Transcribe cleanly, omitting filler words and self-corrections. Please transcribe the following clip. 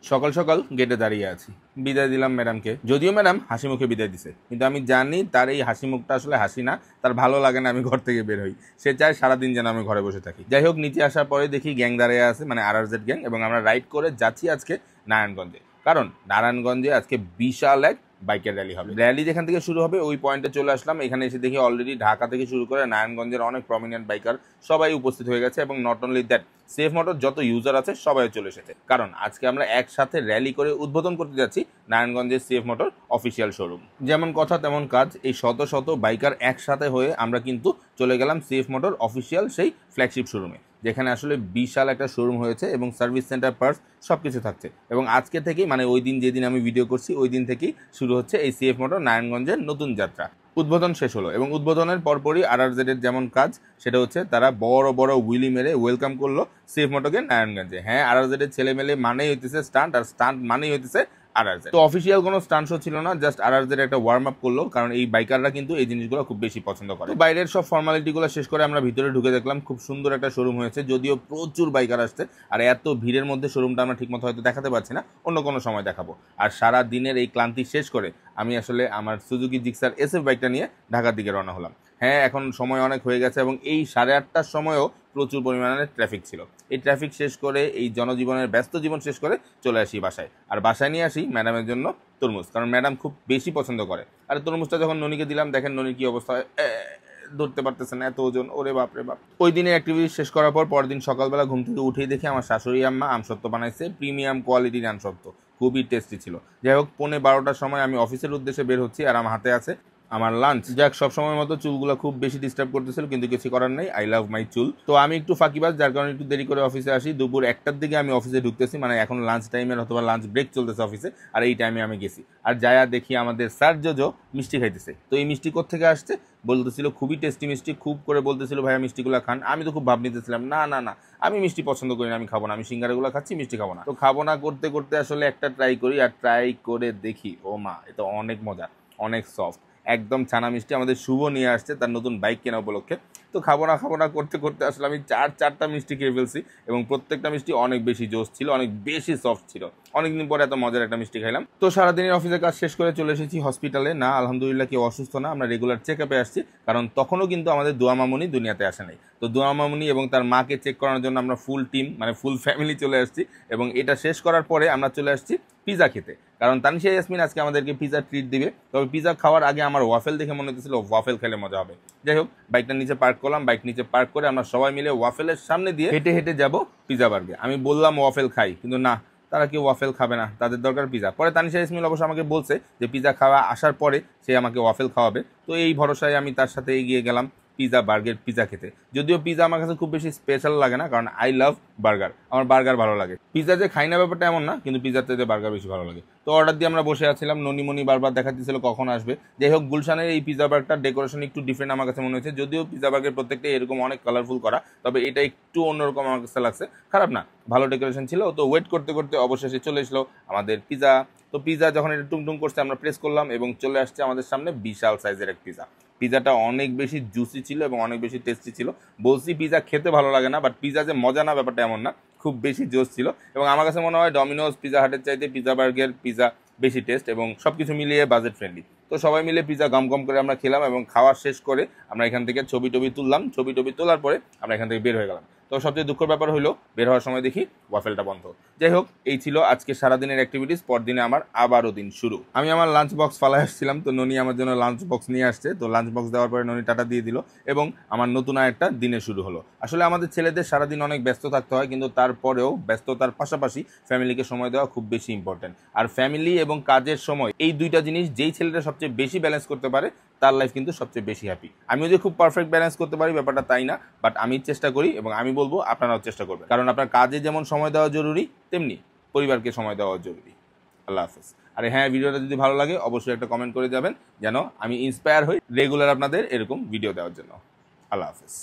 সকাল সকাল গেটে দাঁড়িয়ে আছি, বিদায় দিলাম ম্যাডামকে। যদিও ম্যাডাম হাসি মুখে বিদায় দিছে, কিন্তু আমি জানি তার এই হাসি মুখটা আসলে হাসি না, তার ভালো লাগে না আমি ঘর থেকে বের হই। সে চায় সারাদিন যেন আমি ঘরে বসে থাকি। যাই হোক, নিচে আসার পরে দেখি গ্যাং দাঁড়িয়ে আছে, মানে RRZ গ্যাং, এবং আমরা রাইড করে যাচ্ছি আজকে নারায়ণগঞ্জে। কারণ নারায়ণগঞ্জে আজকে বিশাল এক বাইকের র্যালি হবে। র্যালি যেখান থেকে শুরু হবে ওই পয়েন্টে চলে আসলাম। এখানে এসে দেখি অলরেডি ঢাকা থেকে শুরু করে নারায়ণগঞ্জের অনেক প্রমিনেন্ট বাইকার সবাই উপস্থিত হয়ে গেছে, এবং not only that, safe motor যত ইউজার আছে সবাই চলে এসেছে। কারণ আজকে আমরা একসাথে র্যালি করে উদ্বোধন করতে যাচ্ছি নারায়ণগঞ্জের সেফ মোটর অফিসিয়াল শোরুম। যেমন কথা তেমন কাজ, এই শত শত বাইকার একসাথে হয়ে আমরা কিন্তু চলে গেলাম সেফ মোটর অফিসিয়াল সেই ফ্ল্যাগশিপ শোরুমে, যেখানে আসলে বিশাল একটা শোরুম হয়েছে এবং সার্ভিস সেন্টার, পার্টস সব কিছু থাকছে। এবং আজকে থেকেই, মানে ওই দিন যেদিন আমি ভিডিও করছি ওই দিন থেকেই শুরু হচ্ছে এই সিএফ মোটর নারায়ণগঞ্জের নতুন যাত্রা। উদ্বোধন শেষ হলো, এবং উদ্বোধনের পরপরই RRZ এর যেমন কাজ, সেটা হচ্ছে তারা বড় বড় উইলি মেরে ওয়েলকাম করলো সিএফ মোটরকে নারায়ণগঞ্জে। হ্যাঁ, RRZ এর ছেলেমেলে মানেই হইতেছে স্টান্ট, আর স্টান্ট মানেই হইতেছে RRZ। তো অফিসিয়াল কোনো স্টান্ট শো ছিল না, জাস্ট RRZ একটা ওয়ার্ম আপ করলো, কারণ এই বাইকাররা কিন্তু এই জিনিসগুলো খুব বেশি পছন্দ করে। তো বাইরের সব ফর্মালিটিগুলো শেষ করে আমরা ভিতরে ঢুকে দেখলাম খুব সুন্দর একটা শোরুম হয়েছে, যদিও প্রচুর বাইকার আসছে, আর এত ভিড়ের মধ্যে শোরুমটা আমরা ঠিকমতো হয়তো দেখাতে পারছি না, অন্য কোনো সময় দেখাবো। আর সারা দিনের এই ক্লান্তি শেষ করে আমি আসলে আমার সুজুকি জিক্সার SF বাইকটা নিয়ে ঢাকার দিকে রওনা হলাম। হ্যাঁ, এখন সময় অনেক হয়ে গেছে, এবং এই 8:30টার সময়ও প্রচুর পরিমাণে ট্রাফিক ছিল। এই ট্রাফিক শেষ করে, এই জনজীবনের ব্যস্ত জীবন শেষ করে চলে আসি বাসায়। আর বাসায় নিয়ে আসি ম্যাডামের জন্য তরমুজ, কারণ ম্যাডাম খুব বেশি পছন্দ করে। আর তরমুজটা যখন ননিকে দিলাম, দেখেন ননির কি অবস্থা হয়, ধরতে পারতেছে না, এত ওজন, ওরে বাপ রে বাপ। ওই দিনের অ্যাক্টিভিটি শেষ করার পর পরদিন সকালবেলা ঘুম থেকে উঠেই দেখি আমার শাশুড়ি আম্মা আমসত্ত্ব বানাইছে, প্রিমিয়াম কোয়ালিটির আমসত্ত্ব, খুবই টেস্টি ছিল। যাই হোক, 11:15টার সময় আমি অফিসের উদ্দেশ্যে বের হচ্ছি, আর আমার হাতে আছে আমার লাঞ্চ। যাক, সবসময় মতো চুলগুলো খুব বেশি ডিস্টার্ব করতেছিল, কিন্তু কিছু করার নেই, আই লাভ মাই চুল। তো আমি একটু ফাঁকিবাজ, যার কারণে একটু দেরি করে অফিসে আসি। দুপুর 1টার দিকে আমি অফিসে ঢুকতেছি, মানে এখন লাঞ্চ টাইমের অথবা লাঞ্চ ব্রেক চলতেছে অফিসে, আর এই টাইমে আমি গেছি। আর যায়া দেখি আমাদের স্যার জো মিষ্টি খাইতেছে। তো এই মিষ্টি কোত্থেকে আসছে বলতেছিল, খুবই টেস্টি মিষ্টি, খুব করে বলতেছিল ভাইয়া মিষ্টিগুলো খান। আমি তো খুব ভাব নিতেছিলাম, না না না, আমি মিষ্টি পছন্দ করি না, আমি খাবো না, আমি সিঙ্গারাগুলো খাচ্ছি, মিষ্টি খাবো না। তো খাবো না করতে করতে আসলে একটা ট্রাই করি, আর ট্রাই করে দেখি ও মা, এটা অনেক মজা, অনেক সফট, একদম ছানা মিষ্টি। আমাদের শুভ নিয়ে আসছে তার নতুন বাইক কেনা উপলক্ষে। তো খাবো না করতে করতে আসলে আমি 4টা মিষ্টি খেয়ে ফেলছি, এবং প্রত্যেকটা মিষ্টি অনেক বেশি জোস ছিল, অনেক বেশি সফট ছিল। অনেকদিন পরে এত মজার একটা মিষ্টি খাইলাম। তো সারাদিনের অফিসের কাজ শেষ করে চলে এসেছি হসপিটালে। না, আলহামদুলিল্লাহ কেউ অসুস্থ না, আমরা রেগুলার চেক আপে আসছি, কারণ তখনও কিন্তু আমাদের দোয়া মামুনি দুনিয়াতে আসে নাই। তো দোয়া মামুনি এবং তার মাকে চেক করানোর জন্য আমরা ফুল টিম, মানে ফুল ফ্যামিলি চলে আসছি, এবং এটা শেষ করার পরে আমরা চলে আসছি পিজা খেতে, কারণ তানিশা ইয়াসমিন আজকে আমাদেরকে পিজা ট্রিট দিবে। তবে পিজা খাওয়ার আগে আমার ওয়াফেল দেখে মনে হচ্ছিল ওয়াফেল খেলে মজা হবে। যাই হোক, বাইকটা নিচে পার্ক করলাম, বাইক নিচে পার্ক করে আমরা সবাই মিলে ওয়াফেলের সামনে দিয়ে হেঁটে হেঁটে যাব পিজা বার্গে। আমি বললাম ওয়াফেল খাই, কিন্তু না, তারা কেউ ওয়াফেল খাবে না, তাদের দরকার পিজা। পরে তানিশা ইয়াসমিন অবশ্য আমাকে বলছে যে পিজা খাওয়া আসার পরে সে আমাকে ওয়াফেল খাওয়াবে। তো এই ভরসায় আমি তার সাথে এগিয়ে গেলাম পিজা বার্গের পিজা খেতে। যদিও পিজা আমার কাছে খুব বেশি স্পেশাল লাগে না, কারণ আই লাভ বার্গার, আমার বার্গার ভালো লাগে। পিজা যে খাই না ব্যাপারটা এমন না, কিন্তু পিজার থেকে বার্গার বেশি ভালো লাগে। তো অর্ডার দিয়ে আমরা বসে আছিলাম, ননিমনি বারবার দেখাচ্ছিল কখন আসবে। যাই হোক, গুলশানের এই পিজা বার্গটার ডেকোরেশন একটু ডিফারেন্ট আমার কাছে মনে হয়েছে। যদিও পিজা বার্গের প্রত্যেকটাই এরকম অনেক কালারফুল করা, তবে এটা একটু অন্যরকম আমার কাছে লাগছে। খারাপ না, ভালো ডেকোরেশন ছিল। তো ওয়েট করতে করতে অবশেষে চলে এসলো আমাদের পিজা। তো পিজা যখন এটা টুংটুং করছে আমরা প্রেস করলাম, এবং চলে আসছে আমাদের সামনে বিশাল সাইজের এক পিজা। পিজাটা অনেক বেশি জুসি ছিল এবং অনেক বেশি টেস্টি ছিল। বলছি পিজা খেতে ভালো লাগে না, বাট পিজা যে মজা না ব্যাপারটা এমন না, খুব বেশি জোস ছিল। এবং আমার কাছে মনে হয় ডমিনোজ, পিজা হাটের চাইতে পিজা বার্গের পিজা বেশি টেস্ট, এবং সব কিছু মিলিয়ে বাজেট ফ্রেন্ডলি। তো সবাই মিলে পিজা গম গম করে আমরা খেলাম, এবং খাওয়া শেষ করে আমরা এখান থেকে ছবি টবি তুললাম। ছবি টবি তোলার পরে আমরা এখান থেকে বের হয়ে গেলাম। তো সবচেয়ে দুঃখের ব্যাপার হলো বের হওয়ার সময় দেখি ওয়াফেলটা বন্ধ। যাই হোক, এই ছিল আজকে সারাদিনের অ্যাক্টিভিটিস। পরদিনে আমার আবারও দিন শুরু। আমি আমার লাঞ্চ বক্স ফালাই আসছিলাম, তো ননি আমার জন্য লাঞ্চ বক্স নিয়ে আসছে। তো লাঞ্চ বক্স দেওয়ার পরে ননি টাটা দিয়ে দিল, এবং আমার নতুন একটা দিনে শুরু হলো। আসলে আমাদের ছেলেদের সারাদিন অনেক ব্যস্ত থাকতে হয়, কিন্তু তারপরেও ব্যস্ততার পাশাপাশি ফ্যামিলিকে সময় দেওয়া খুব বেশি ইম্পর্টেন্ট। আর ফ্যামিলি এবং কাজের সময়, এই দুইটা জিনিস যেই ছেলেটা সবচেয়ে বেশি ব্যালেন্স করতে পারে, তার লাইফ কিন্তু সবচেয়ে বেশি হ্যাপি। আমিও যে খুব পারফেক্ট ব্যালেন্স করতে পারি ব্যাপারটা তাই না, বাট আমি চেষ্টা করি, এবং আমি বলবো আপনারাও চেষ্টা করবেন। কারণ আপনার কাজে যেমন সময় দেওয়া জরুরি, তেমনি পরিবারকে সময় দেওয়া জরুরি। আল্লাহ হাফেজ। আরে হ্যাঁ, ভিডিওটা যদি ভালো লাগে অবশ্যই একটা কমেন্ট করে যাবেন, যেন আমি ইন্সপায়ার হই রেগুলার আপনাদের এরকম ভিডিও দেওয়ার জন্য। আল্লাহ হাফেজ।